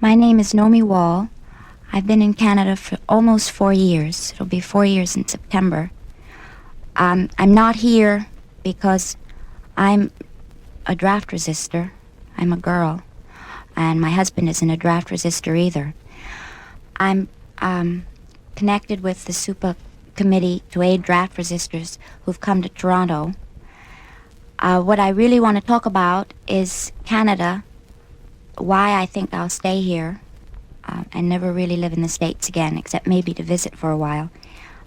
My name is Nomi Wall. I've been in Canada for almost 4 years. It'll be 4 years in September. I'm not here because I'm a draft resistor. I'm a girl. And my husband isn't a draft resistor either. I'm connected with the SUPA committee to aid draft resistors who've come to Toronto. What I really want to talk about is Canada, why I think I'll stay here and never really live in the States again, except maybe to visit for a while,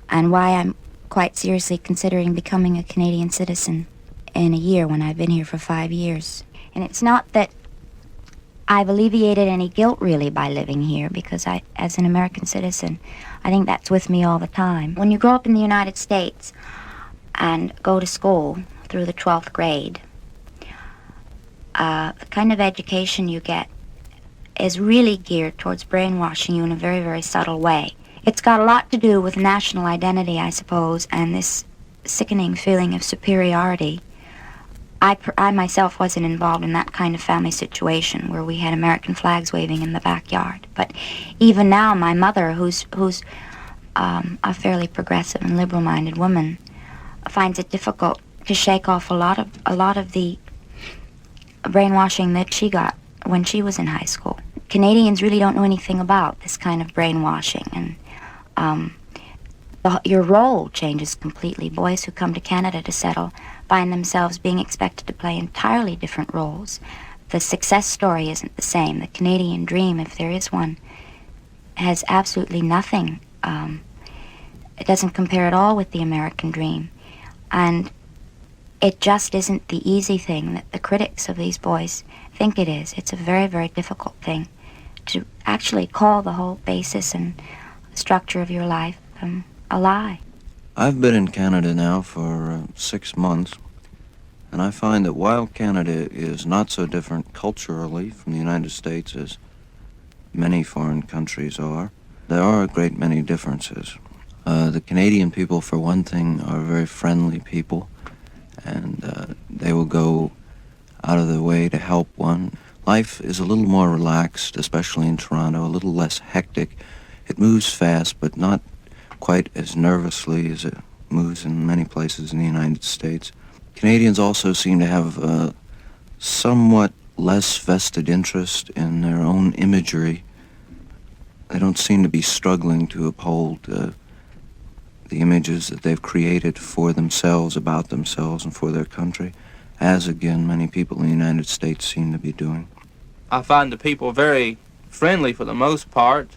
and why I'm quite seriously considering becoming a Canadian citizen in a year when I've been here for 5 years. And it's not that I've alleviated any guilt really by living here, because as an American citizen, I think that's with me all the time. When you grow up in the United States and go to school through the 12th grade, the kind of education you get is really geared towards brainwashing you in a very, very subtle way. It's got a lot to do with national identity, I suppose, and this sickening feeling of superiority. I myself wasn't involved in that kind of family situation where we had American flags waving in the backyard. But even now, my mother, who's a fairly progressive and liberal-minded woman, finds it difficult to shake off a lot of the brainwashing that she got when she was in high school. Canadians really don't know anything about this kind of brainwashing, and your role changes completely. Boys who come to Canada to settle find themselves being expected to play entirely different roles. The success story isn't the same. The Canadian dream, if there is one, has absolutely nothing. It doesn't compare at all with the American dream. And it just isn't the easy thing that the critics of these boys think it is. It's a very, very difficult thing to actually call the whole basis and structure of your life a lie. I've been in Canada now for 6 months, and I find that while Canada is not so different culturally from the United States as many foreign countries are, there are a great many differences. The Canadian people, for one thing, are very friendly people, and they will go out of their way to help one. Life is a little more relaxed, especially in Toronto, a little less hectic. It moves fast, but not quite as nervously as it moves in many places in the United States. Canadians also seem to have a somewhat less vested interest in their own imagery. They don't seem to be struggling to uphold the images that they've created for themselves, about themselves, and for their country, as, again, many people in the United States seem to be doing. I find the people very friendly for the most part.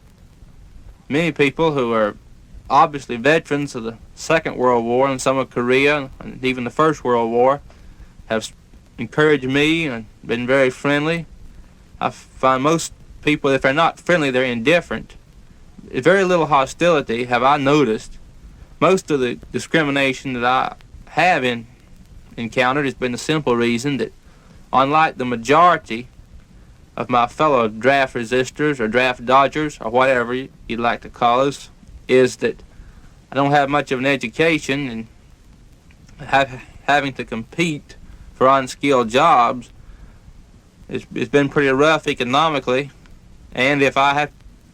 Many people who are obviously veterans of the Second World War and some of Korea and even the First World War have encouraged me and been very friendly. I find most people, if they're not friendly, they're indifferent. Very little hostility have I noticed. Most of the discrimination that I have encountered has been the simple reason that, unlike the majority of my fellow draft resistors or draft dodgers or whatever you'd like to call us, is that I don't have much of an education, and having to compete for unskilled jobs, it's been pretty rough economically. And if I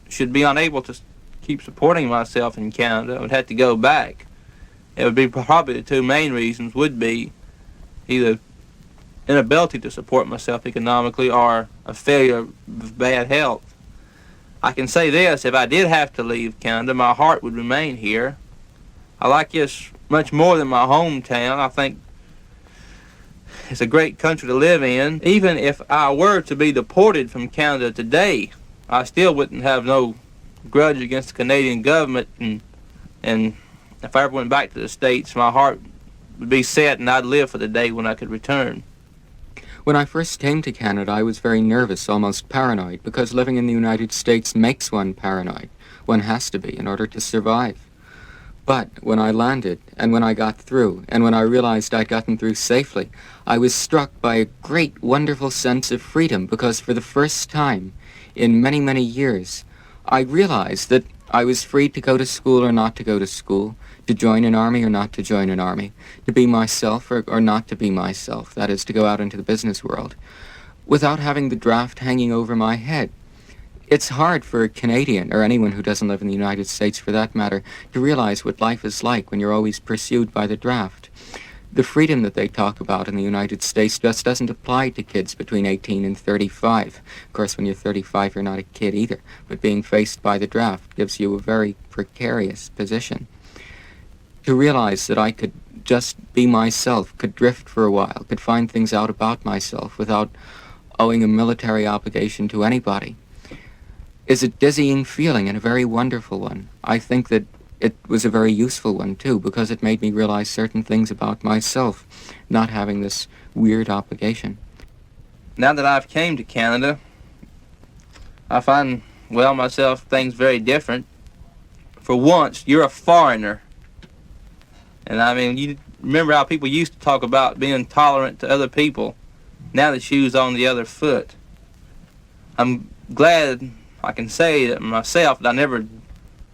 should be unable to keep supporting myself in Canada, I would have to go back. It would be probably the two main reasons would be either inability to support myself economically or a failure of bad health. I can say this, if I did have to leave Canada, my heart would remain here. I like this much more than my hometown. I think it's a great country to live in. Even if I were to be deported from Canada today, I still wouldn't have no grudge against the Canadian government, and if I ever went back to the States, my heart would be set and I'd live for the day when I could return. When I first came to Canada, I was very nervous, almost paranoid, because living in the United States makes one paranoid. One has to be in order to survive. But when I landed, and when I got through, and when I realized I'd gotten through safely, I was struck by a great, wonderful sense of freedom, because for the first time in many, many years, I realized that I was free to go to school or not to go to school, to join an army or not to join an army, to be myself or not to be myself, that is, to go out into the business world, without having the draft hanging over my head. It's hard for a Canadian, or anyone who doesn't live in the United States for that matter, to realize what life is like when you're always pursued by the draft. The freedom that they talk about in the United States just doesn't apply to kids between 18 and 35. Of course, when you're 35, you're not a kid either, but being faced by the draft gives you a very precarious position. To realize that I could just be myself, could drift for a while, could find things out about myself without owing a military obligation to anybody, is a dizzying feeling and a very wonderful one. I think that it was a very useful one, too, because it made me realize certain things about myself, not having this weird obligation. Now that I've came to Canada, I find, well, myself, things very different. For once, you're a foreigner. And I mean, you remember how people used to talk about being tolerant to other people. Now the shoe's on the other foot. I'm glad I can say that myself that I never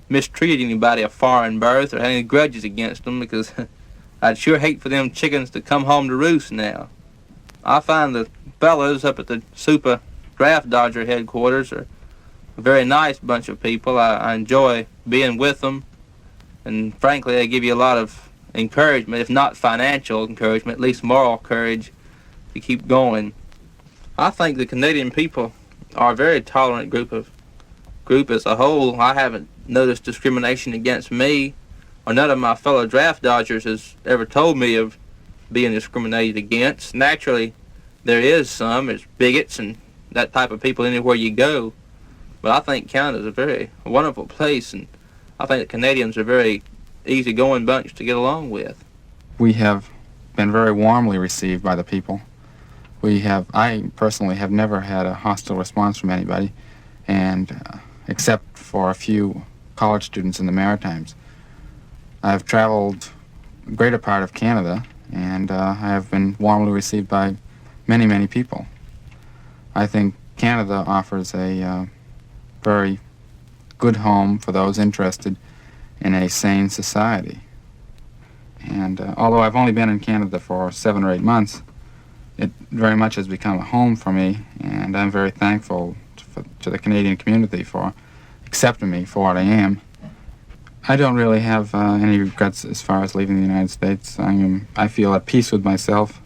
mistreated anybody of foreign birth or had any grudges against them, because I'd sure hate for them chickens to come home to roost now. I find the fellows up at the Super Draft Dodger headquarters are a very nice bunch of people. I enjoy being with them, and frankly they give you a lot of encouragement, if not financial encouragement, at least moral courage to keep going. I think the Canadian people are a very tolerant group as a whole. I haven't noticed discrimination against me, or none of my fellow draft dodgers has ever told me of being discriminated against. Naturally, there is some. There's bigots and that type of people anywhere you go. But I think Canada's a very wonderful place, and I think the Canadians are a very easygoing bunch to get along with. We have been very warmly received by the people. I personally have never had a hostile response from anybody, and except for a few college students in the Maritimes. I've traveled a greater part of Canada, and I have been warmly received by many, many people. I think Canada offers a very good home for those interested in a sane society. And although I've only been in Canada for 7 or 8 months, it very much has become a home for me, and I'm very thankful to the Canadian community for accepting me for what I am. I don't really have any regrets as far as leaving the United States. I feel at peace with myself.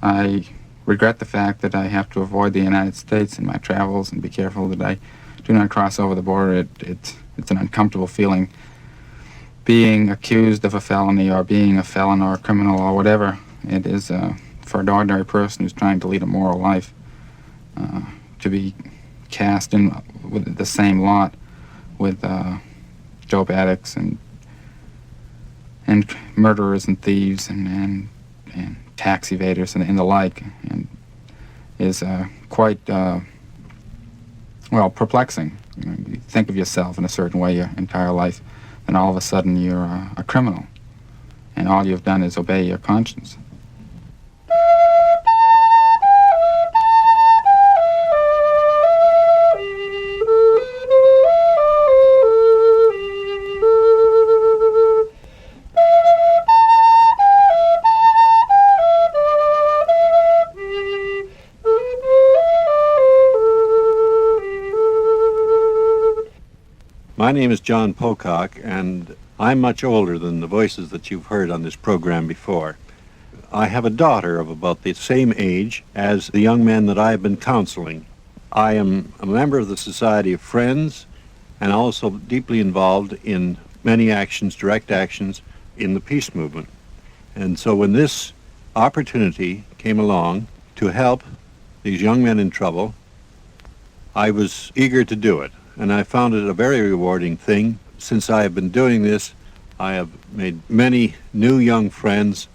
I regret the fact that I have to avoid the United States in my travels and be careful that I do not cross over the border. It's an uncomfortable feeling. Being accused of a felony or being a felon or a criminal or whatever it is, for an ordinary person who's trying to lead a moral life, to be cast in with the same lot with dope addicts and murderers and thieves and tax evaders and the like, and is quite perplexing. You think of yourself in a certain way your entire life, then all of a sudden you're a criminal, and all you've done is obey your conscience. My name is John Pocock, and I'm much older than the voices that you've heard on this program before. I have a daughter of about the same age as the young men that I've been counseling. I am a member of the Society of Friends and also deeply involved in many actions, direct actions, in the peace movement. And so when this opportunity came along to help these young men in trouble, I was eager to do it. And I found it a very rewarding thing. Since I have been doing this, I have made many new young friends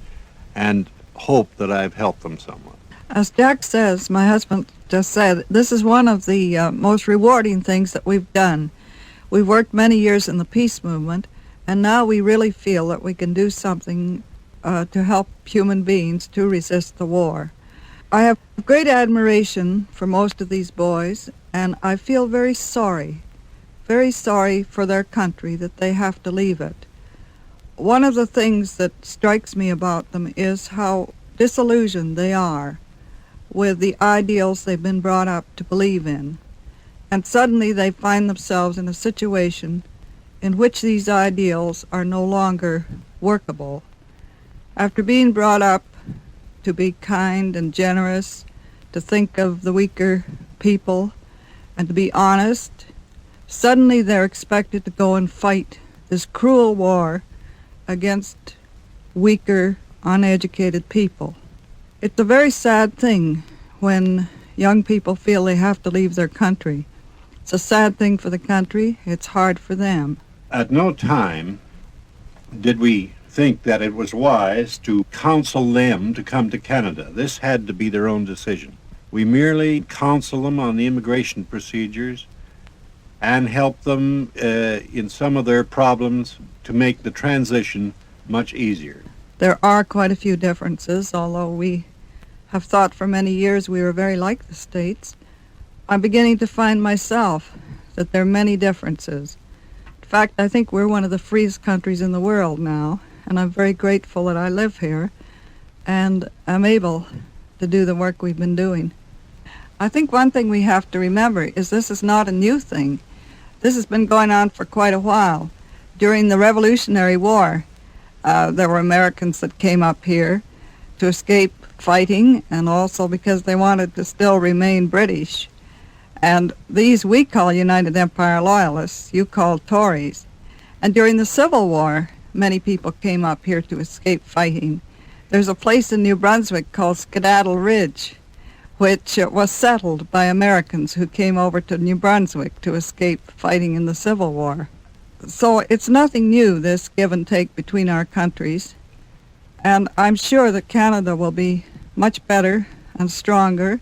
and hope that I've helped them somewhat. As Jack says, my husband just said, this is one of the most rewarding things that we've done. We've worked many years in the peace movement, and now we really feel that we can do something to help human beings to resist the war. I have great admiration for most of these boys, and I feel very sorry for their country that they have to leave it. One of the things that strikes me about them is how disillusioned they are with the ideals they've been brought up to believe in. and suddenly they find themselves in a situation in which these ideals are no longer workable. After being brought up to be kind and generous, to think of the weaker people, and to be honest, suddenly they're expected to go and fight this cruel war against weaker, uneducated people. It's a very sad thing when young people feel they have to leave their country. It's a sad thing for the country. It's hard for them. At no time did we think that it was wise to counsel them to come to Canada. This had to be their own decision. We merely counsel them on the immigration procedures and help them in some of their problems to make the transition much easier. There are quite a few differences, although we have thought for many years we were very like the States. I'm beginning to find myself that there are many differences. In fact, I think we're one of the freest countries in the world now, and I'm very grateful that I live here and am able to do the work we've been doing. I think one thing we have to remember is this is not a new thing. This has been going on for quite a while. During the Revolutionary War, there were Americans that came up here to escape fighting and also because they wanted to still remain British. And these we call United Empire Loyalists, you call Tories. And during the Civil War, many people came up here to escape fighting. There's a place in New Brunswick called Skedaddle Ridge, which was settled by Americans who came over to New Brunswick to escape fighting in the Civil War. So it's nothing new, this give and take between our countries. And I'm sure that Canada will be much better and stronger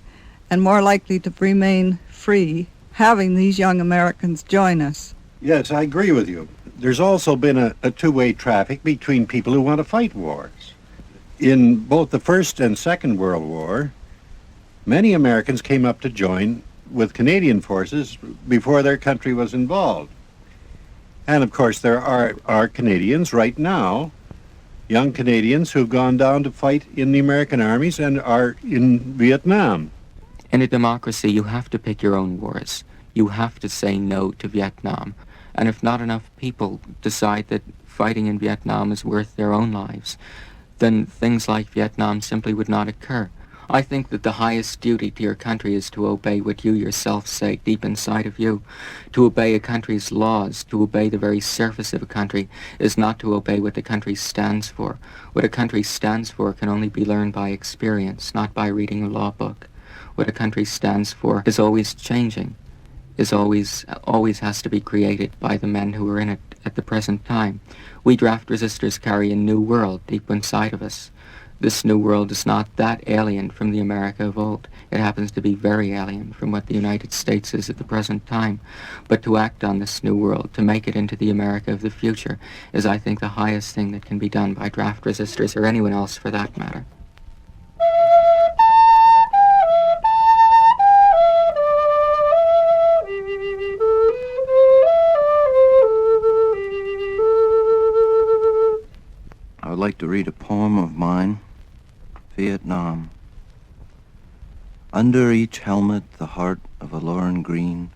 and more likely to remain free, having these young Americans join us. Yes, I agree with you. There's also been a two-way traffic between people who want to fight wars. In both the First and Second World War, many Americans came up to join with Canadian forces before their country was involved. And of course there are Canadians right now, young Canadians who've gone down to fight in the American armies and are in Vietnam. In a democracy, you have to pick your own wars. You have to say no to Vietnam. And if not enough people decide that fighting in Vietnam is worth their own lives, then things like Vietnam simply would not occur. I think that the highest duty to your country is to obey what you yourself say deep inside of you. To obey a country's laws, to obey the very surface of a country, is not to obey what the country stands for. What a country stands for can only be learned by experience, not by reading a law book. What a country stands for is always changing, is always has to be created by the men who are in it at the present time. We draft resistors carry a new world deep inside of us. This new world is not that alien from the America of old. It happens to be very alien from what the United States is at the present time. But to act on this new world, to make it into the America of the future, is, I think, the highest thing that can be done by draft resistors, or anyone else for that matter. I would like to read a poem of mine, Vietnam. Under each helmet, the heart of a Lauren Green,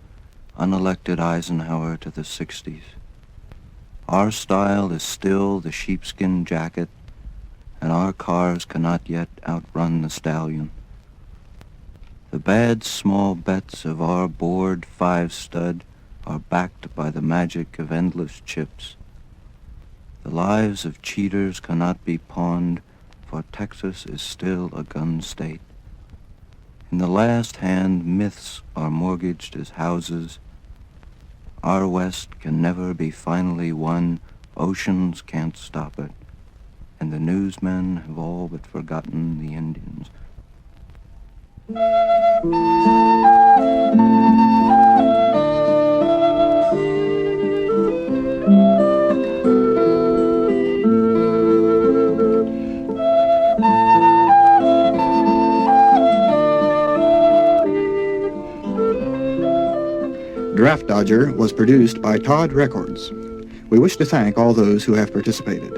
unelected Eisenhower to the 60s. Our style is still the sheepskin jacket, and our cars cannot yet outrun the stallion. The bad small bets of our bored five-stud are backed by the magic of endless chips. The lives of cheaters cannot be pawned, for Texas is still a gun state. In the last hand, myths are mortgaged as houses. Our West can never be finally won. Oceans can't stop it. And the newsmen have all but forgotten the Indians. Draft Dodger was produced by Todd Records. We wish to thank all those who have participated.